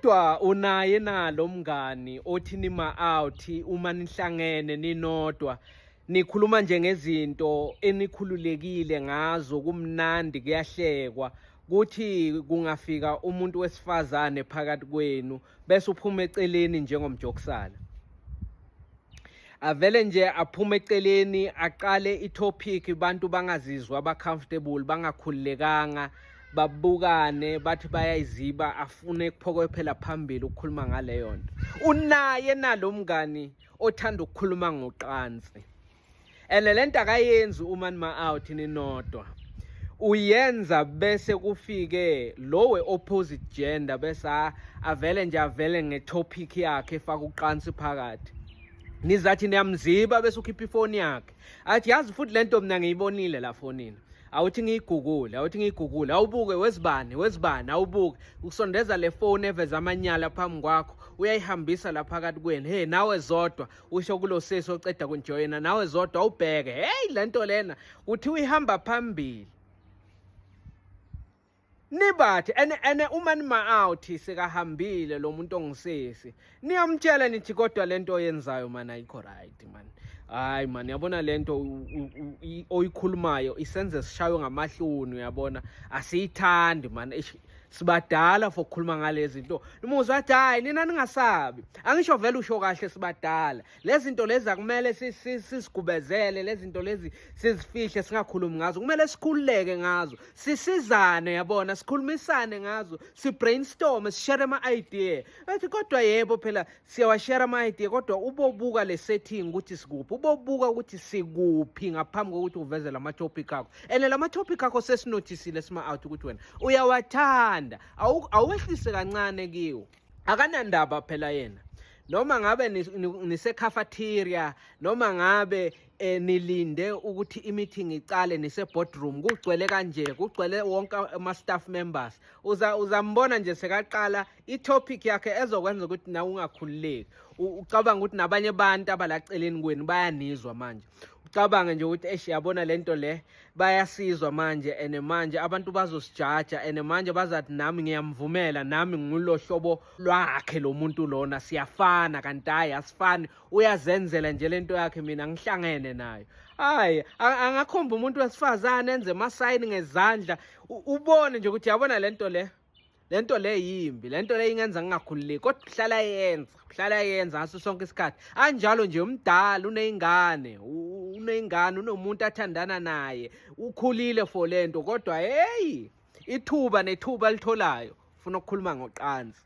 Kodwa unaye nalo mngani othi nima out uma nihlangene ninodwa nikhuluma nje ngezinto enikhululekile ngazo, kumnandi kuyahlekwa, kuthi kungafika umuntu wesifazane phakathi kwenu bese uphuma eceleni njengomjokisana. Avele nje aphume eceleni aqale itopic, bantu bangazizwa comfortable, bangakhululekanga, babukane bathi bayayiziba, afune kuphokophela phambili ukukhuluma ngaleyo nto. Unaye nalo mngani othanda ukukhuluma ngoqansi, and le nto akayenzi uma nima out ninodwa, uyenza bese kufike lo we-opposite gender bese avele ngetopic yakhe efaka uqansi phakathi. Nizathi niyamziba bese ukhipha ifoni yakhe athi, yazi futhi lento mina ngiyibonile la fonini, awuthi ngiyigugule, awubuke wezibani, awubuke, ukusondeza le phone eveza amanyala phambi kwakho, uyayihambisa la phakathi kwenu. Hey, nawe zodwa usho kulo sesi oceda kunjoyina, nawe zodwa ubheke, hey lento lena uthi uyihamba phambili. Nibathi ene uma nima out sekahambile lo muntu ongisesi, niyamtshela nithi kodwa lento oyenzayo man ayikho right man. Hayi man, yabona lento oyikhulumayo isenze sishaywe ngamahlunu, yabona asiyithandi man. Sibadala for ukukhuluma ngalezi zinto. Umuzwa athi hayi nina ningasabi, angisho vele usho kahle, sibadala lezi zinto lezi akumele sisigubezele, lezi zinto lezi sizifihle, singakhulumi ngazo, kumele sikhululeke ngazo, sisizane, yabona, sikhulumisane ngazo, si-brainstorm, sishare ama-idea. Ethi kodwa yebo phela siyawashare ama-idea, kodwa ubobuka le setting ukuthi sikuphi, ubobuka ukuthi sikuphi ngaphambi kokuthi uveze lama-topic akho. And lama-topic akho sesinothisile sima out ukuthi wena uyawathanda, awehlise kancane kiwo, akanandaba phela yena. Noma ngabe nise-cafeteria, noma ngabe nilinde ukuthi i-meeting icale nise-boardroom, kugcwele kanje, kugcwele wonke ama-staff members, uzambona nje sekaqala i-topic yakhe ezokwenza ukuthi nawe ungakhululeki, ucabanga ukuthi nabanye abantu abalaceleni kwenu bayanizwa manje, ucabange nje ukuthi yabona lento le bayasizwa manje, and manje abantu bazosijaja, and manje bazathi nami ngiyamvumela, nami ngilo hlobo lwakhe lo muntu lona, siyafana kanti hayi asifani, uyazenzela nje lento yakhe, mina ngihlangene nayo. Hayi, angakhomba umuntu wesifazane enze amasayini ngezandla, ubone nje ukuthi yabona lento le yimbi, lento le ingenza ngingakhululeki, kodwa uhlala yenza ngaso sonke isikhathi. Anjalo nje umdala, uneyingane, unomuntu athandana naye, ukhulile for lento, kodwa hey, nethuba litholayo ufuna ukukhuluma ngoqansi.